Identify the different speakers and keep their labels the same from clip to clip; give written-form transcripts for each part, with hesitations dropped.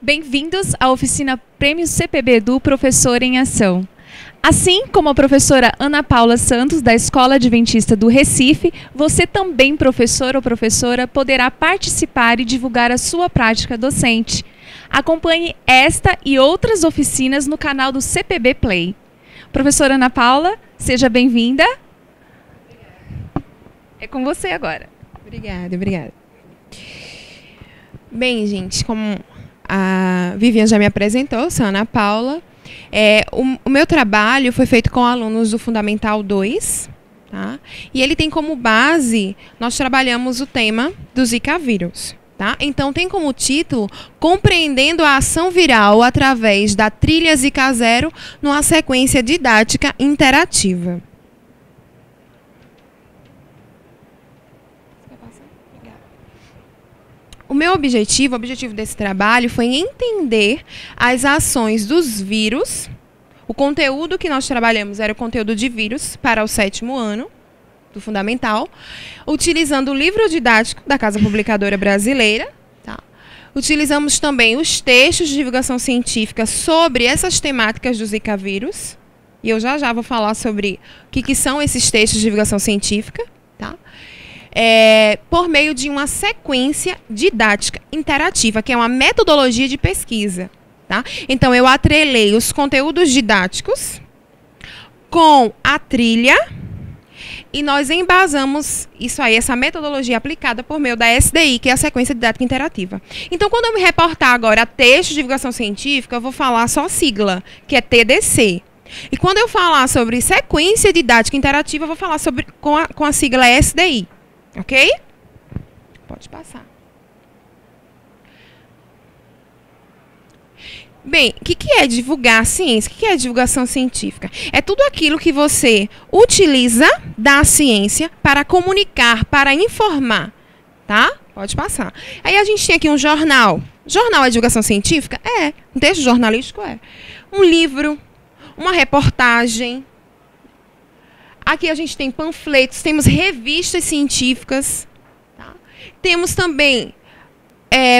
Speaker 1: Bem-vindos à oficina Prêmio CPB do Professor em Ação. Assim como a professora Ana Paula Santos, da Escola Adventista do Recife, você também, professor ou professora, poderá participar e divulgar a sua prática docente. Acompanhe esta e outras oficinas no canal do CPB Play. Professora Ana Paula, seja bem-vinda. É com você agora.
Speaker 2: Obrigada. Bem, gente, como a Vivian já me apresentou, sou a Ana Paula. O meu trabalho foi feito com alunos do Fundamental 2, tá? E ele tem como base, nós trabalhamos o tema do Zika vírus. Tá? Então, tem como título Compreendendo a Ação Viral através da Trilha Zika Zero numa sequência didática interativa. O objetivo desse trabalho foi entender as ações dos vírus. O conteúdo que nós trabalhamos era o conteúdo de vírus para o 7º ano do Fundamental, utilizando o livro didático da Casa Publicadora Brasileira. Tá? Utilizamos também os textos de divulgação científica sobre essas temáticas do Zika vírus. E eu já vou falar sobre o que são esses textos de divulgação científica. Tá? Por meio de uma sequência didática interativa, que é uma metodologia de pesquisa. Tá? Então, eu atrelei os conteúdos didáticos com a trilha e nós embasamos isso aí, essa metodologia aplicada por meio da SDI, que é a sequência didática interativa. Então, quando eu me reportar agora a texto de divulgação científica, eu vou falar só a sigla, que é TDC. E quando eu falar sobre sequência didática interativa, eu vou falar com a sigla SDI. Ok? Pode passar. Bem, o que é divulgar ciência? O que é divulgação científica? É tudo aquilo que você utiliza da ciência para comunicar, para informar. Tá? Pode passar. Aí a gente tem aqui um jornal. Jornal é divulgação científica? É. Um texto jornalístico? É. Um livro, uma reportagem. Aqui a gente tem panfletos, temos revistas científicas. Tá? Temos também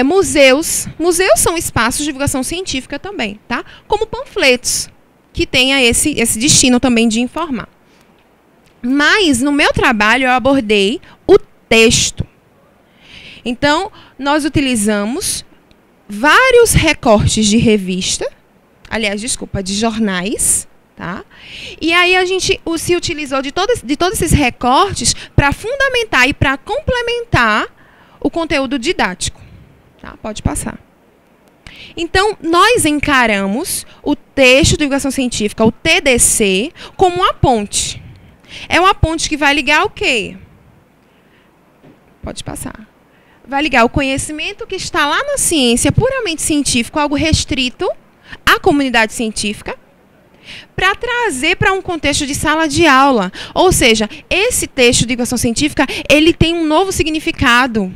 Speaker 2: museus. Museus são espaços de divulgação científica também, tá? Como panfletos, que tenha esse destino também de informar. Mas, no meu trabalho, eu abordei o texto. Então, nós utilizamos vários recortes de revista, de jornais, tá? E aí a gente se utilizou de todos esses recortes para fundamentar e para complementar o conteúdo didático. Tá? Pode passar. Então, nós encaramos o texto de divulgação científica, o TDC, como uma ponte. É uma ponte que vai ligar o quê? Pode passar. Vai ligar o conhecimento que está lá na ciência, puramente científico, algo restrito à comunidade científica, para trazer para um contexto de sala de aula. Ou seja, esse texto de divulgação científica, ele tem um novo significado.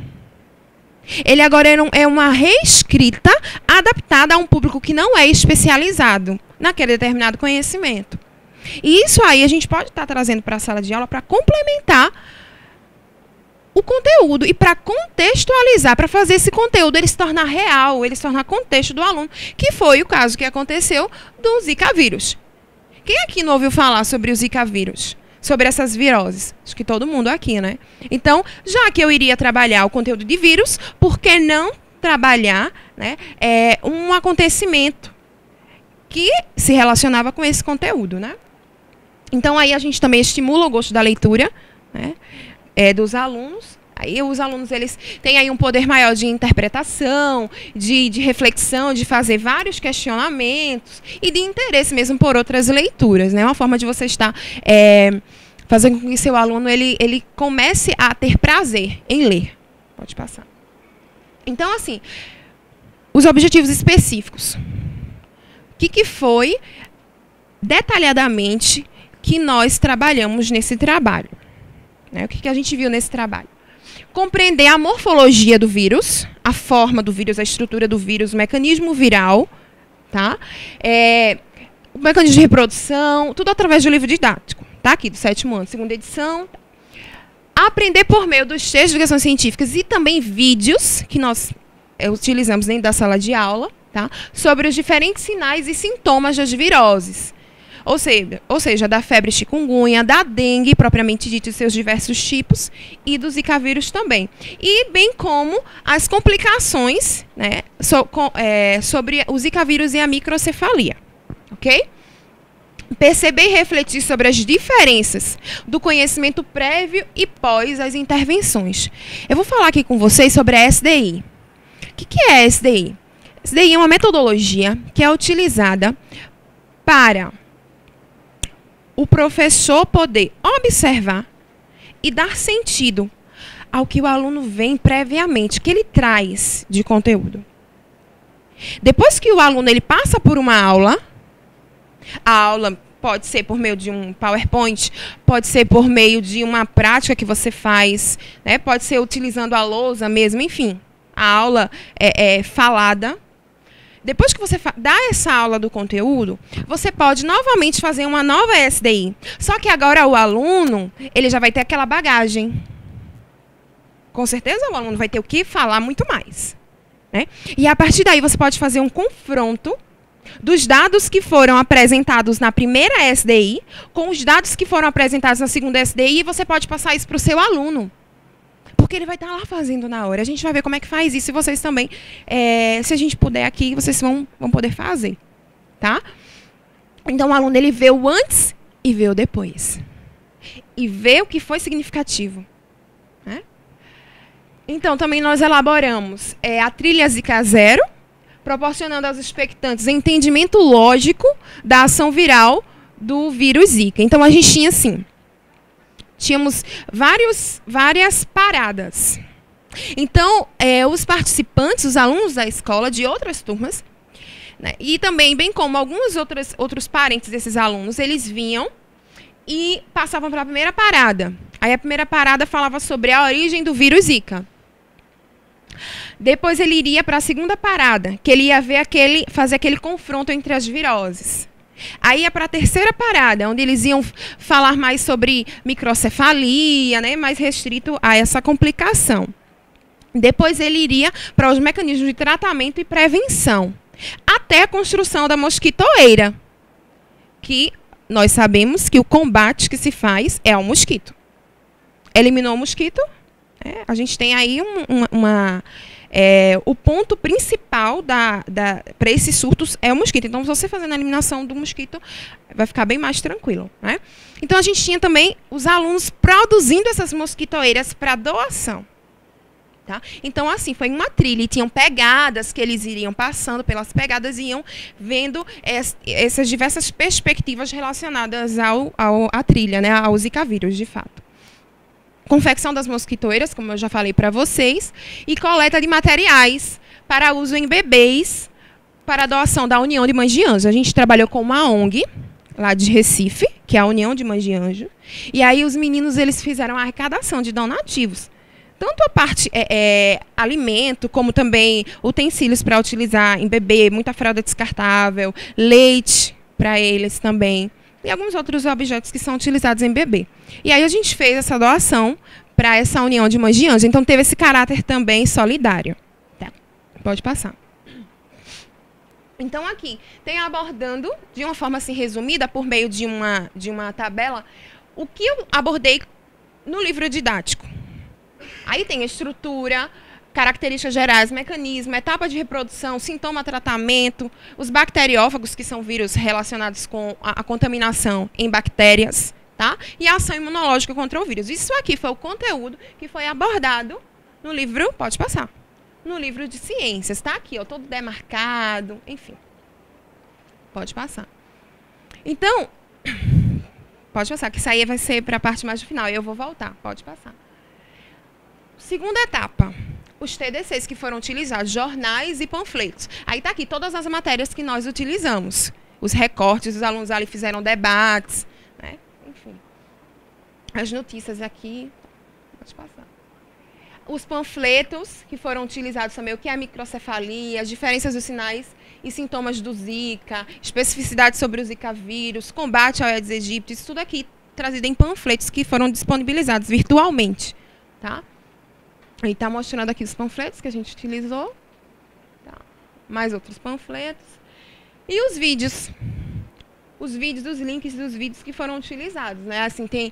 Speaker 2: Ele agora é uma reescrita adaptada a um público que não é especializado naquele determinado conhecimento. E isso aí a gente pode estar trazendo para a sala de aula para complementar o conteúdo e para contextualizar, para fazer esse conteúdo ele se tornar real, ele se tornar contexto do aluno, que foi o caso que aconteceu do Zika vírus. Quem aqui não ouviu falar sobre o Zika vírus? Sobre essas viroses? Acho que todo mundo aqui, né? Então, já que eu iria trabalhar o conteúdo de vírus, por que não trabalhar, né, um acontecimento que se relacionava com esse conteúdo, né? Então, aí a gente também estimula o gosto da leitura, né, dos alunos. Aí os alunos eles têm aí um poder maior de interpretação, de reflexão, de fazer vários questionamentos e de interesse mesmo por outras leituras, né? Uma forma de você estar fazendo com que seu aluno ele comece a ter prazer em ler. Pode passar. Então, assim, os objetivos específicos. O que foi detalhadamente que nós trabalhamos nesse trabalho? Né? O que a gente viu nesse trabalho? Compreender a morfologia do vírus, a forma do vírus, a estrutura do vírus, o mecanismo viral, tá? O mecanismo de reprodução, tudo através do livro didático, tá? Aqui do 7º ano, 2ª edição. Aprender por meio dos textos de divulgação científicas e também vídeos que nós utilizamos dentro da sala de aula, tá? Sobre os diferentes sinais e sintomas das viroses. Ou seja, da febre chikungunya, da dengue, propriamente dita, e seus diversos tipos, e do zika vírus também. E bem como as complicações, né, sobre o zika vírus e a microcefalia. Ok? Perceber e refletir sobre as diferenças do conhecimento prévio e pós as intervenções. Eu vou falar aqui com vocês sobre a SDI. O que é a SDI? A SDI é uma metodologia que é utilizada para o professor poder observar e dar sentido ao que o aluno vem previamente, que ele traz de conteúdo. Depois que o aluno ele passa por uma aula, a aula pode ser por meio de um PowerPoint, pode ser por meio de uma prática que você faz, né? Pode ser utilizando a lousa mesmo, enfim. A aula é falada. Depois que você dá essa aula do conteúdo, você pode novamente fazer uma nova SDI. Só que agora o aluno, ele já vai ter aquela bagagem. Com certeza o aluno vai ter o que falar muito mais, né? E a partir daí você pode fazer um confronto dos dados que foram apresentados na primeira SDI com os dados que foram apresentados na segunda SDI e você pode passar isso para o seu aluno. Porque ele vai estar lá fazendo na hora. A gente vai ver como é que faz isso e vocês também, se a gente puder aqui, vocês vão poder fazer. Tá? Então, o aluno ele vê o antes e vê o depois. E vê o que foi significativo. Né? Então, também nós elaboramos a trilha Zika Zero, proporcionando aos expectantes entendimento lógico da ação viral do vírus Zika. Então, a gente tinha assim... Tínhamos várias paradas. Então, os participantes, os alunos da escola, de outras turmas, né, e também, bem como alguns outros parentes desses alunos, eles vinham e passavam para a primeira parada. Aí a primeira parada falava sobre a origem do vírus Zika. Depois ele iria para a segunda parada, que ele ia ver fazer aquele confronto entre as viroses. Aí ia para a terceira parada, onde eles iam falar mais sobre microcefalia, né, mais restrito a essa complicação. Depois ele iria para os mecanismos de tratamento e prevenção, até a construção da mosquitoeira, que nós sabemos que o combate que se faz é ao mosquito. Eliminou o mosquito, a gente tem aí o ponto principal para esses surtos é o mosquito. Então, se você fazendo a eliminação do mosquito, vai ficar bem mais tranquilo. Né? Então, a gente tinha também os alunos produzindo essas mosquitoeiras para doação. Tá? Então, assim, foi uma trilha. E tinham pegadas que eles iriam passando pelas pegadas e iam vendo essas diversas perspectivas relacionadas à trilha, né? Ao Zika vírus, de fato. Confecção das mosquitoeiras, como eu já falei para vocês, e coleta de materiais para uso em bebês, para doação da União de Mães de Anjo. A gente trabalhou com uma ONG, lá de Recife, que é a União de Mães de Anjo, e aí os meninos eles fizeram a arrecadação de donativos. Tanto a parte alimento, como também utensílios para utilizar em bebê, muita fralda descartável, leite para eles também. E alguns outros objetos que são utilizados em bebê. E aí a gente fez essa doação para essa União de Mães de Anjo. Então teve esse caráter também solidário. Tá. Pode passar. Então aqui, tem abordando, de uma forma assim resumida, por meio de uma tabela, o que eu abordei no livro didático. Aí tem a estrutura, características gerais, mecanismo, etapa de reprodução, sintoma, tratamento, os bacteriófagos, que são vírus relacionados com a contaminação em bactérias, tá? E a ação imunológica contra o vírus. Isso aqui foi o conteúdo que foi abordado no livro, pode passar, no livro de ciências, tá? Aqui, ó, todo demarcado, enfim. Pode passar. Então, pode passar, que isso aí vai ser para a parte mais do final, e eu vou voltar, pode passar. Segunda etapa. Os TDCs que foram utilizados, jornais e panfletos. Aí está aqui todas as matérias que nós utilizamos. Os recortes, os alunos ali fizeram debates, né? Enfim. As notícias aqui, pode passar. Os panfletos que foram utilizados também, o que é a microcefalia, as diferenças dos sinais e sintomas do Zika, especificidade sobre o Zika vírus, combate ao Aedes aegypti, isso tudo aqui trazido em panfletos que foram disponibilizados virtualmente, tá? Aí está mostrando aqui os panfletos que a gente utilizou. Tá. mais outros panfletos. E os vídeos. Os links dos vídeos que foram utilizados, né? Assim, tem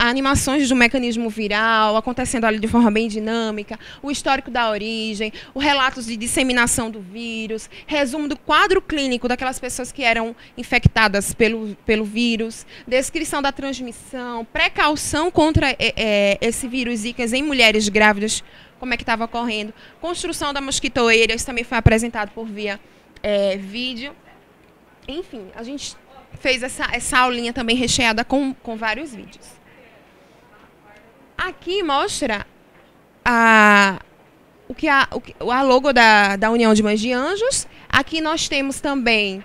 Speaker 2: animações do mecanismo viral, acontecendo ali de forma bem dinâmica, o histórico da origem, os relatos de disseminação do vírus, resumo do quadro clínico daquelas pessoas que eram infectadas pelo vírus, descrição da transmissão, precaução contra esse vírus Zika em mulheres grávidas, como é que estava ocorrendo, construção da mosquitoeira, isso também foi apresentado por via vídeo. Enfim, a gente fez essa aulinha também recheada com vários vídeos. Aqui mostra a logo da União de Mães de Anjos. Aqui nós temos também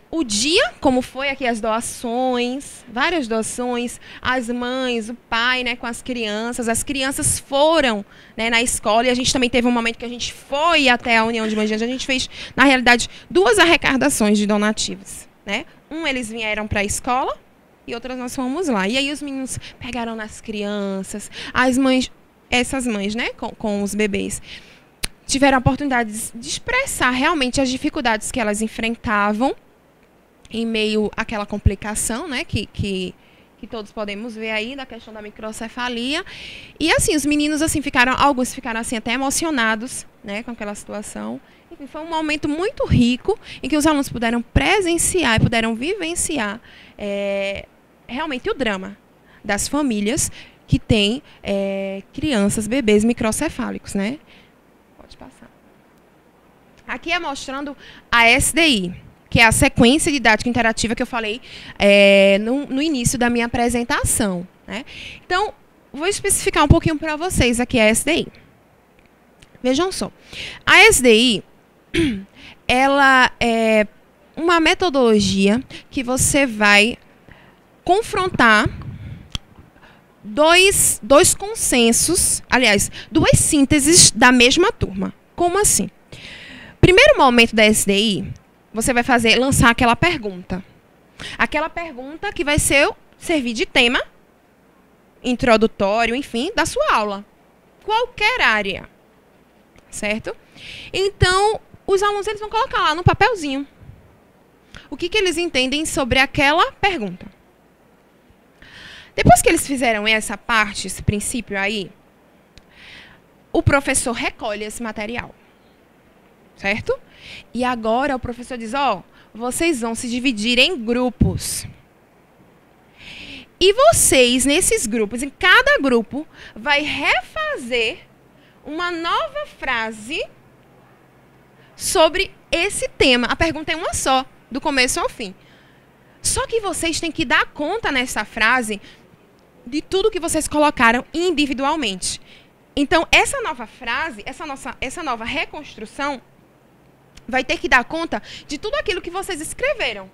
Speaker 2: o dia, como foi aqui as doações, várias doações, as mães, o pai, né, com as crianças foram, né, na escola, e a gente também teve um momento que a gente foi até a União de Mães de Anjos, a gente fez, na realidade, 2 arrecadações de donativos, né, eles vieram para a escola, e outras nós fomos lá, e aí os meninos pegaram nas crianças, as mães, essas mães, né, com os bebês, tiveram a oportunidade de expressar realmente as dificuldades que elas enfrentavam, em meio àquela complicação, né, que todos podemos ver aí, da questão da microcefalia. E assim, os meninos assim alguns ficaram assim até emocionados, né, com aquela situação. Enfim, foi um momento muito rico em que os alunos puderam presenciar e puderam vivenciar realmente o drama das famílias que têm crianças, bebês microcefálicos, né? Pode passar. Aqui é mostrando a SDI, que é a sequência didática interativa que eu falei no início da minha apresentação, né? Então, vou especificar um pouquinho para vocês aqui a SDI. Vejam só. A SDI, ela é uma metodologia que você vai confrontar dois consensos, aliás, 2 sínteses da mesma turma. Como assim? Primeiro momento da SDI, você vai lançar aquela pergunta. Aquela pergunta que vai servir de tema, introdutório, enfim, da sua aula. Qualquer área. Certo? Então, os alunos eles vão colocar lá no papelzinho o que eles entendem sobre aquela pergunta. Depois que eles fizeram essa parte, esse princípio aí, o professor recolhe esse material. Certo? E agora o professor diz, vocês vão se dividir em grupos. E vocês, nesses grupos, em cada grupo, vai refazer uma nova frase sobre esse tema. A pergunta é uma só, do começo ao fim. Só que vocês têm que dar conta nessa frase de tudo que vocês colocaram individualmente. Então, essa nova frase, essa nova reconstrução, vai ter que dar conta de tudo aquilo que vocês escreveram.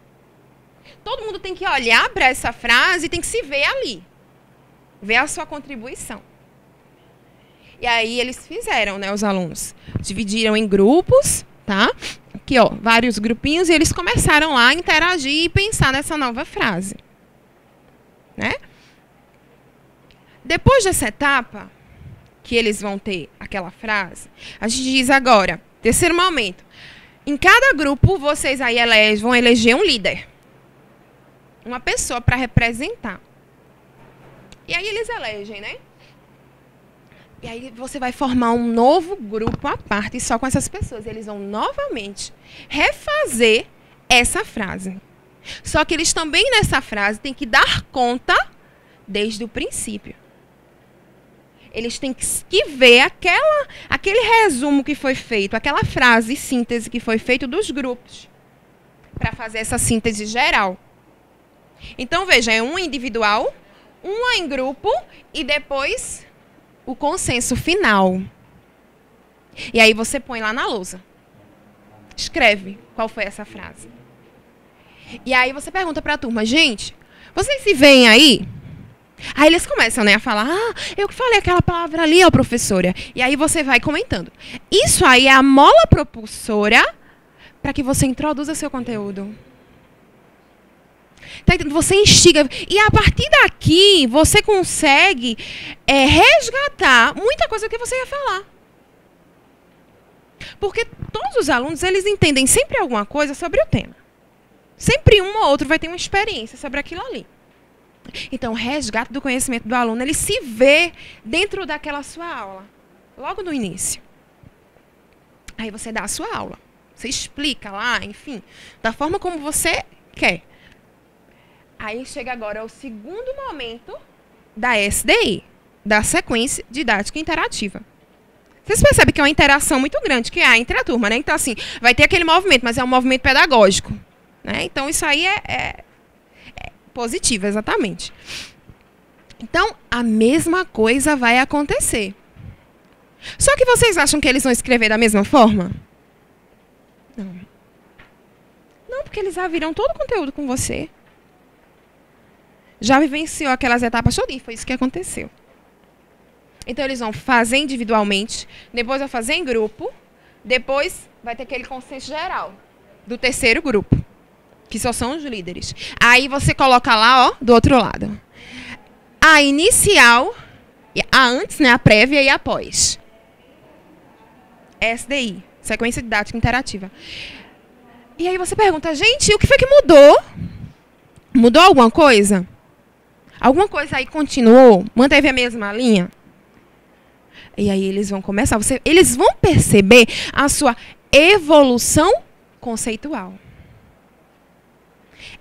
Speaker 2: Todo mundo tem que olhar para essa frase e tem que se ver ali. Ver a sua contribuição. E aí eles fizeram, né, os alunos. Dividiram em grupos, tá? Aqui, vários grupinhos, e eles começaram lá a interagir e pensar nessa nova frase. Né? Depois dessa etapa, que eles vão ter aquela frase, a gente diz agora, terceiro momento, em cada grupo, vocês aí vão eleger um líder. Uma pessoa para representar. E aí eles elegem, né? E aí você vai formar um novo grupo à parte, só com essas pessoas. Eles vão novamente refazer essa frase. Só que eles também, nessa frase, têm que dar conta desde o princípio. Eles têm que ver aquele resumo que foi feito, aquela frase, síntese que foi feito dos grupos, para fazer essa síntese geral. Então, veja, é uma individual, uma em grupo e depois o consenso final. E aí você põe lá na lousa. Escreve qual foi essa frase. E aí você pergunta para a turma, gente, vocês se veem aí? Aí eles começam, né, a falar, eu que falei aquela palavra ali, professora. E aí você vai comentando. Isso aí é a mola propulsora para que você introduza seu conteúdo. Tá entendendo? Você instiga. E a partir daqui, você consegue resgatar muita coisa que você ia falar. Porque todos os alunos, eles entendem sempre alguma coisa sobre o tema. Sempre um ou outro vai ter uma experiência sobre aquilo ali. Então, o resgate do conhecimento do aluno, ele se vê dentro daquela sua aula, logo no início. Aí você dá a sua aula. Você explica lá, enfim, da forma como você quer. Aí chega agora o segundo momento da SDI, da sequência didática interativa. Vocês percebem que é uma interação muito grande que há entre a turma, né? Então, assim, vai ter aquele movimento, mas é um movimento pedagógico, né? Então, isso aí é positivo, exatamente. Então, a mesma coisa vai acontecer. Só que vocês acham que eles vão escrever da mesma forma? Não. Não, porque eles já viram todo o conteúdo com você. Já vivenciou aquelas etapas todas, e foi isso que aconteceu. Então, eles vão fazer individualmente, depois vão fazer em grupo, depois vai ter aquele consenso geral do terceiro grupo, que só são os líderes. Aí você coloca lá, ó, do outro lado. A inicial, a antes, né, a prévia e a pós. SDI, sequência didática interativa. E aí você pergunta, gente, o que foi que mudou? Mudou alguma coisa? Alguma coisa aí continuou? Manteve a mesma linha? E aí eles vão começar, eles vão perceber a sua evolução conceitual.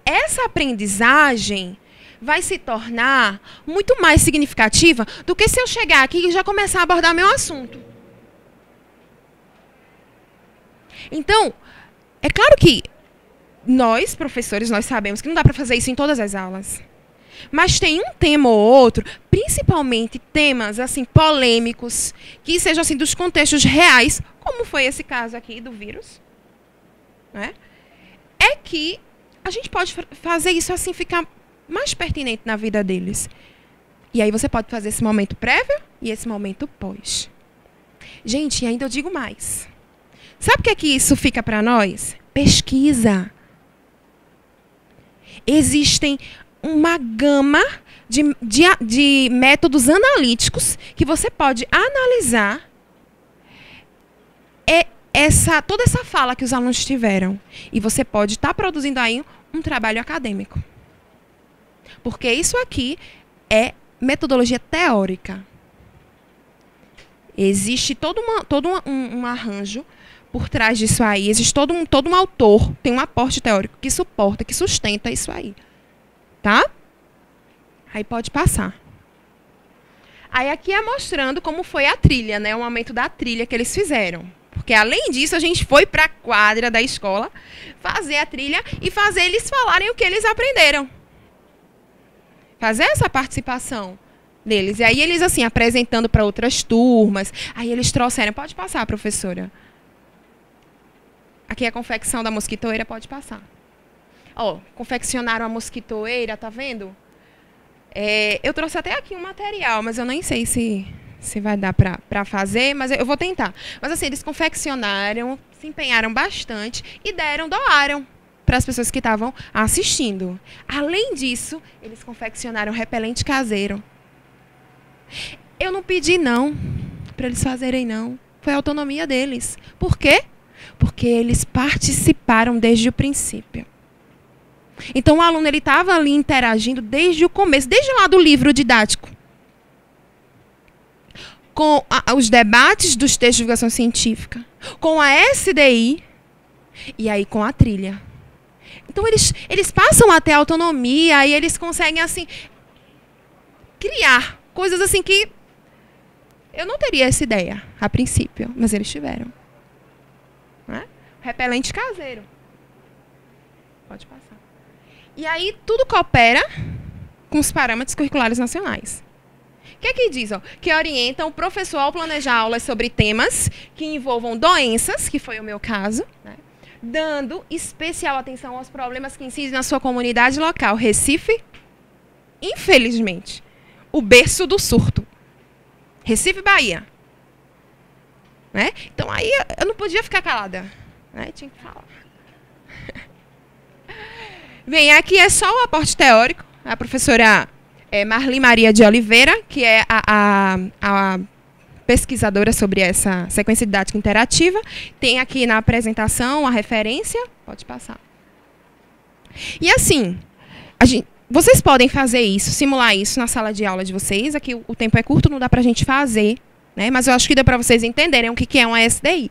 Speaker 2: Essa aprendizagem vai se tornar muito mais significativa do que se eu chegar aqui e já começar a abordar meu assunto. Então, é claro que nós, professores, nós sabemos que não dá para fazer isso em todas as aulas. Mas tem um tema ou outro, principalmente temas assim polêmicos, que sejam assim dos contextos reais, como foi esse caso aqui do vírus, né? É que a gente pode fazer isso assim ficar mais pertinente na vida deles. E aí você pode fazer esse momento prévio e esse momento pós. Gente, ainda eu digo mais. Sabe o que é que isso fica para nós? Pesquisa. Existem uma gama de métodos analíticos que você pode analisar toda essa fala que os alunos tiveram. E você pode estar produzindo aí um trabalho acadêmico. Porque isso aqui é metodologia teórica. Existe todo um arranjo por trás disso aí. Existe todo um autor, tem um aporte teórico que suporta, que sustenta isso aí. Tá? Aí pode passar. Aí aqui é mostrando como foi a trilha, né? O momento da trilha que eles fizeram. Porque além disso, a gente foi para a quadra da escola fazer a trilha e fazer eles falarem o que eles aprenderam. Fazer essa participação deles. E aí eles assim apresentando para outras turmas. Aí eles trouxeram, pode passar, professora. Aqui é a confecção da mosquitoeira, pode passar. Ó, confeccionaram a mosquitoeira, tá vendo? Eu trouxe até aqui um material, mas eu nem sei se vai dar para fazer, mas eu vou tentar. Mas assim, eles confeccionaram, se empenharam bastante e doaram para as pessoas que estavam assistindo. Além disso, eles confeccionaram repelente caseiro. Eu não pedi não para eles fazerem não. Foi a autonomia deles. Por quê? Porque eles participaram desde o princípio. Então, o aluno estava ali interagindo desde o começo, desde lá do livro didático. Com os debates dos textos de divulgação científica, com a SDI e aí com a trilha. Então, eles passam até a autonomia e eles conseguem, assim, criar coisas assim que eu não teria essa ideia a princípio, mas eles tiveram. Né? Repelente caseiro. Pode passar. E aí, tudo coopera com os parâmetros curriculares nacionais. O que é que diz? Ó? Que orientam o professor ao planejar aulas sobre temas que envolvam doenças, que foi o meu caso, né? Dando especial atenção aos problemas que incidem na sua comunidade local. Recife, infelizmente, o berço do surto. Recife, Bahia. Né? Então, aí eu não podia ficar calada. Né? Tinha que falar. Bem, aqui é só o aporte teórico. A professora Marli Maria de Oliveira, que é a pesquisadora sobre essa sequência didática interativa. Tem aqui na apresentação a referência. Pode passar. E assim, vocês podem fazer isso, simular isso na sala de aula de vocês. Aqui o tempo é curto, não dá para a gente fazer, né? Mas eu acho que deu para vocês entenderem o que é uma SDI,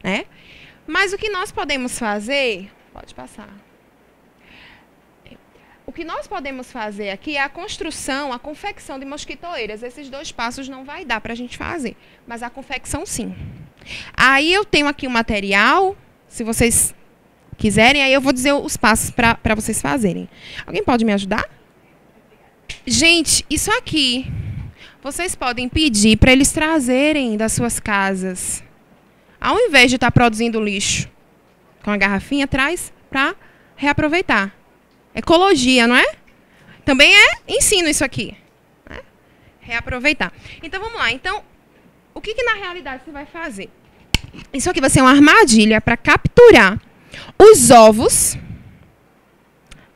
Speaker 2: né? Mas o que nós podemos fazer... Pode passar. O que nós podemos fazer aqui é a construção, a confecção de mosquitoeiras. Esses 2 passos não vai dar para a gente fazer, mas a confecção sim. Aí eu tenho aqui o material, se vocês quiserem, aí eu vou dizer os passos para vocês fazerem. Alguém pode me ajudar? Gente, isso aqui, vocês podem pedir para eles trazerem das suas casas. Ao invés de estar produzindo lixo com a garrafinha, traz para reaproveitar. Ecologia, não é? Também é ensino isso aqui. Né? Reaproveitar. Então, vamos lá. Então, o que na realidade você vai fazer? Isso aqui vai ser uma armadilha para capturar os ovos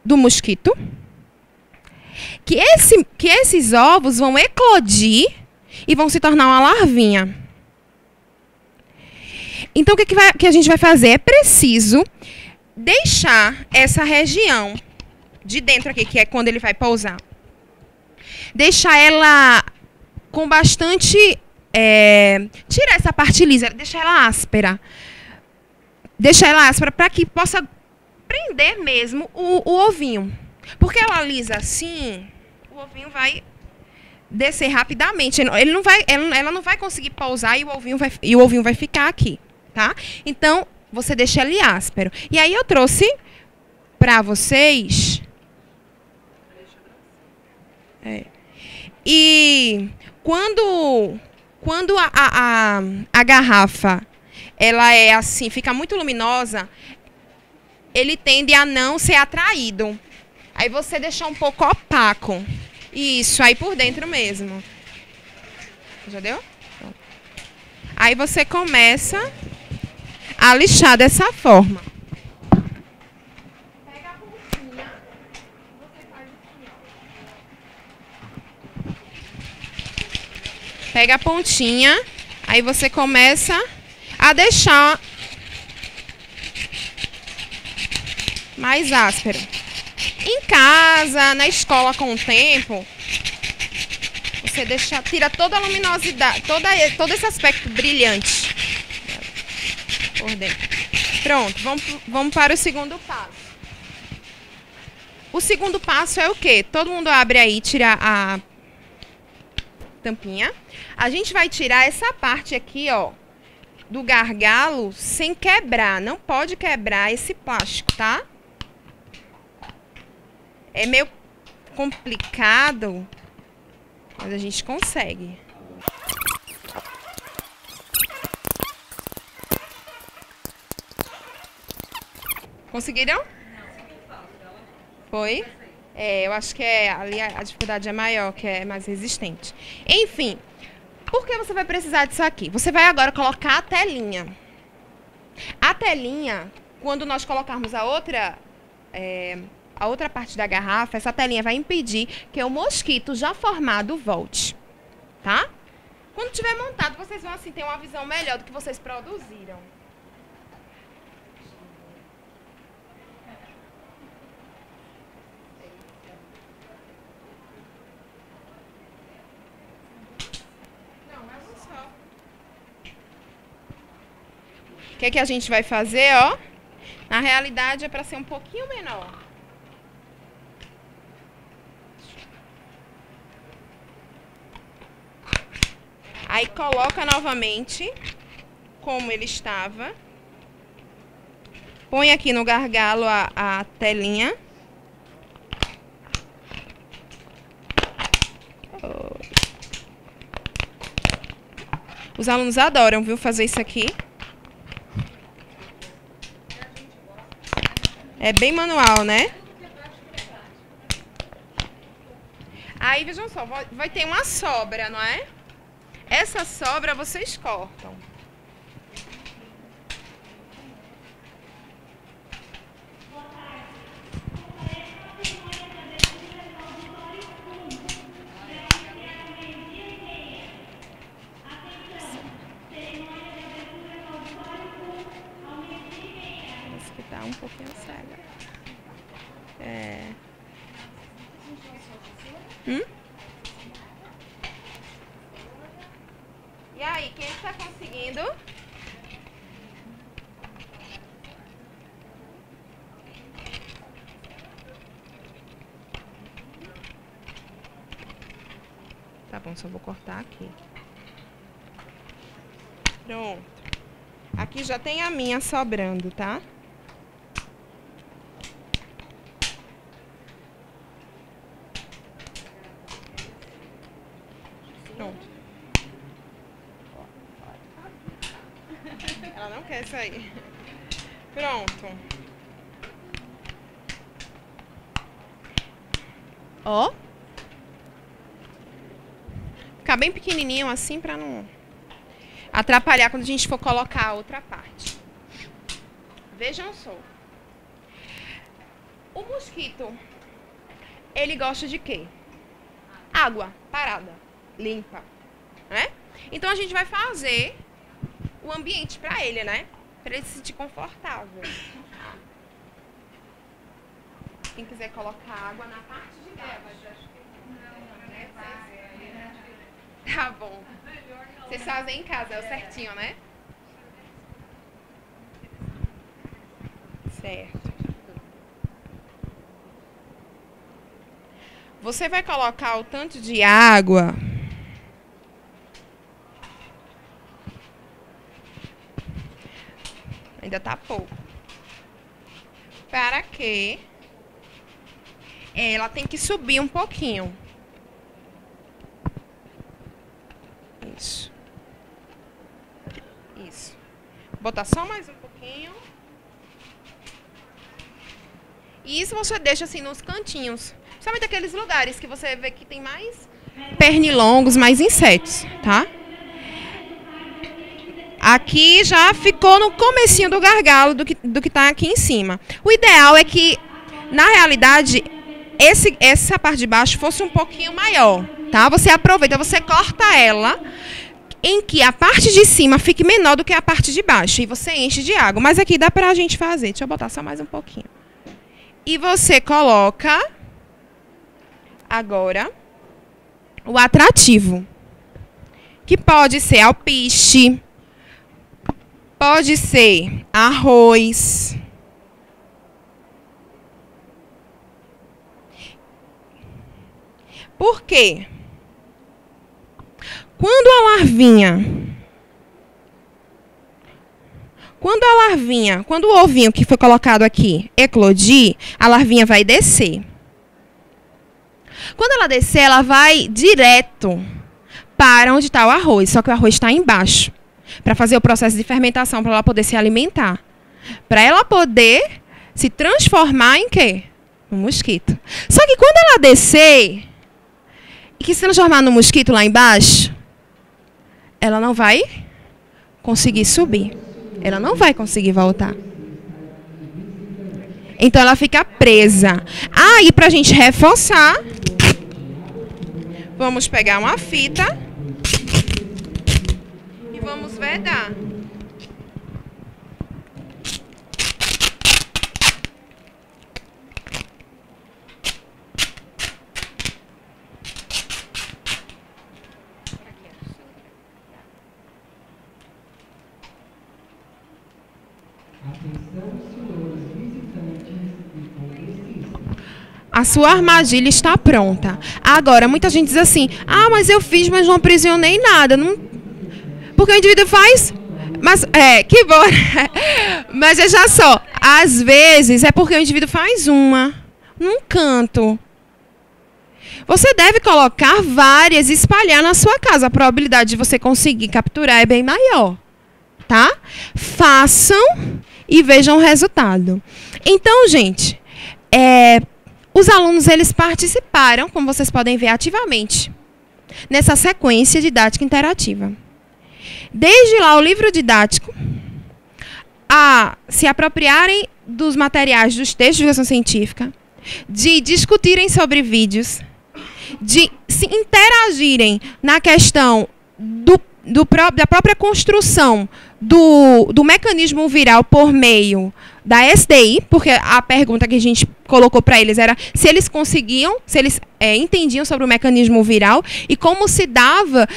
Speaker 2: do mosquito. Que esses ovos vão eclodir e vão se tornar uma larvinha. Então, o que a gente vai fazer? É preciso deixar essa região de dentro aqui, que é quando ele vai pousar, deixar ela com bastante... tirar essa parte lisa, deixar ela áspera. Deixar ela áspera para que possa prender mesmo o ovinho. Porque ela lisa assim, o ovinho vai descer rapidamente. Ela não vai conseguir pousar e o ovinho vai ficar aqui. Tá? Então, você deixa ele áspero. E aí eu trouxe para vocês... E quando a garrafa ela é assim, fica muito luminosa, ele tende a não ser atraído. Aí você deixa um pouco opaco. Isso, aí por dentro mesmo. Já deu? Aí você começa a lixar dessa forma. Pega a pontinha, você faz assim, ó. Pega a pontinha, aí você começa a deixar mais áspero. Em casa, na escola com o tempo, você tira toda a luminosidade, todo esse aspecto brilhante por dentro. Pronto, vamos para o segundo passo. O segundo passo é o quê? Todo mundo abre aí, tira a tampinha. A gente vai tirar essa parte aqui, ó, do gargalo sem quebrar. Não pode quebrar esse plástico, tá? É meio complicado, mas a gente consegue. Conseguiram? Foi? Eu acho que ali a dificuldade é maior, que é mais resistente. Enfim, por que você vai precisar disso aqui? Você vai agora colocar a telinha. A telinha, quando nós colocarmos a outra parte da garrafa, essa telinha vai impedir que o mosquito já formado volte. Tá? Quando tiver montado, vocês vão assim ter uma visão melhor do que vocês produziram. O que a gente vai fazer, ó? Na realidade é para ser um pouquinho menor. Aí coloca novamente como ele estava. Põe aqui no gargalo a telinha. Os alunos adoram, viu, fazer isso aqui. É bem manual, né? Aí, vejam só, vai ter uma sobra, não é? Essa sobra vocês cortam. E aí, quem está conseguindo? Tá bom, só vou cortar aqui. Pronto. Aqui já tem a minha sobrando, tá? Pronto. Ela não quer sair. Pronto. Ó. Ficar bem pequenininho assim pra não atrapalhar quando a gente for colocar a outra parte. Vejam só. O mosquito, ele gosta de quê? Água parada, limpa, né? Então a gente vai fazer o ambiente para ele, né? Para ele se sentir confortável. Quem quiser colocar água na parte de baixo. Tá bom. Vocês fazem em casa, é o certinho, né? Certo. Você vai colocar o tanto de água ainda tá pouco. Para que ela tem que subir um pouquinho. Isso. Isso. Vou botar só mais um pouquinho. E isso você deixa assim nos cantinhos. Principalmente aqueles lugares que você vê que tem mais pernilongos, mais insetos, tá? Aqui já ficou no comecinho do gargalo do que tá aqui em cima. O ideal é que, na realidade, essa parte de baixo fosse um pouquinho maior, tá? Você aproveita, você corta ela em que a parte de cima fique menor do que a parte de baixo. E você enche de água. Mas aqui dá pra gente fazer. Deixa eu botar só mais um pouquinho. E você coloca agora o atrativo. Que pode ser alpiste, pode ser arroz. Por quê? Quando o ovinho que foi colocado aqui eclodir, a larvinha vai descer. Quando ela descer, ela vai direto para onde está o arroz, só que o arroz está embaixo, para fazer o processo de fermentação, para ela poder se alimentar. Para ela poder se transformar em quê? No mosquito. Só que quando ela descer e que se transformar no mosquito lá embaixo, ela não vai conseguir subir. Ela não vai conseguir voltar. Então ela fica presa. Aí, pra gente reforçar, vamos pegar uma fita e vamos vedar. A sua armadilha está pronta. Agora, muita gente diz assim, ah, mas eu fiz, mas não aprisionei nada. Não... Porque o indivíduo faz... Mas, que bom. Mas veja só, às vezes é porque o indivíduo faz uma, num canto. Você deve colocar várias e espalhar na sua casa. A probabilidade de você conseguir capturar é bem maior. Tá? Façam e vejam o resultado. Então, gente, os alunos, eles participaram, como vocês podem ver, ativamente, nessa sequência didática interativa. Desde lá, o livro didático, a se apropriarem dos materiais dos textos de divulgação científica, de discutirem sobre vídeos, de se interagirem na questão da própria construção do mecanismo viral por meio da SDI, porque a pergunta que a gente colocou para eles era se eles conseguiam, se eles entendiam sobre o mecanismo viral e como se dava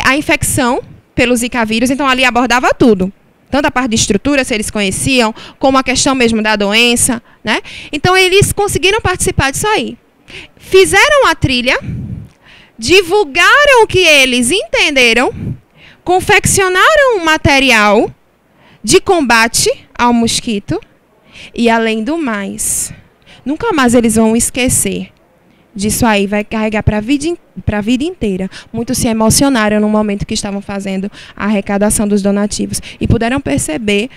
Speaker 2: a infecção pelo Zika vírus. Então, ali abordava tudo. Tanto a parte de estrutura, se eles conheciam, como a questão mesmo da doença, né? Então, eles conseguiram participar disso aí. Fizeram a trilha, divulgaram o que eles entenderam, confeccionaram um material de combate ao mosquito e, além do mais, nunca mais eles vão esquecer disso aí, vai carregar para a vida inteira. Muitos se emocionaram no momento que estavam fazendo a arrecadação dos donativos e puderam perceber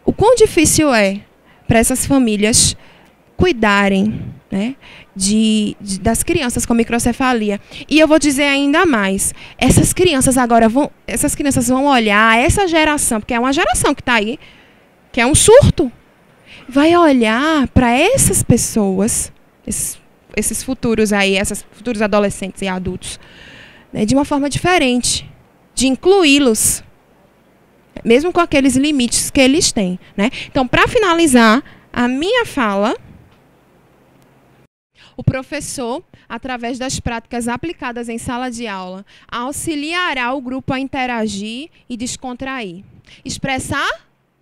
Speaker 2: o quão difícil é para essas famílias cuidarem, né, das crianças com microcefalia. E eu vou dizer ainda mais, essas crianças vão olhar essa geração, porque é uma geração que está aí, que é um surto, vai olhar para essas pessoas, esses futuros aí, esses futuros adolescentes e adultos, né, de uma forma diferente, de incluí-los, mesmo com aqueles limites que eles têm, né? Então, para finalizar a minha fala, o professor, através das práticas aplicadas em sala de aula, auxiliará o grupo a interagir e descontrair, expressar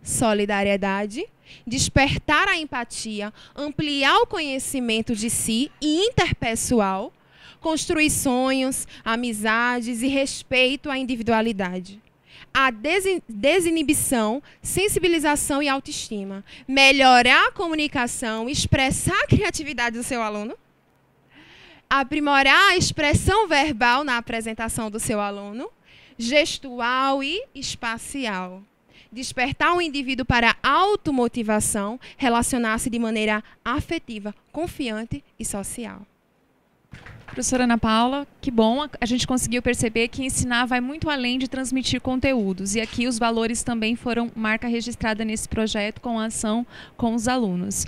Speaker 2: solidariedade, despertar a empatia, ampliar o conhecimento de si e interpessoal, construir sonhos, amizades e respeito à individualidade. A desinibição, sensibilização e autoestima. Melhorar a comunicação, expressar a criatividade do seu aluno. Aprimorar a expressão verbal na apresentação do seu aluno. Gestual e espacial. Despertar o indivíduo para a automotivação, relacionar-se de maneira afetiva, confiante e social.
Speaker 1: Professora Ana Paula, que bom, a gente conseguiu perceber que ensinar vai muito além de transmitir conteúdos. E aqui os valores também foram marca registrada nesse projeto com a ação com os alunos.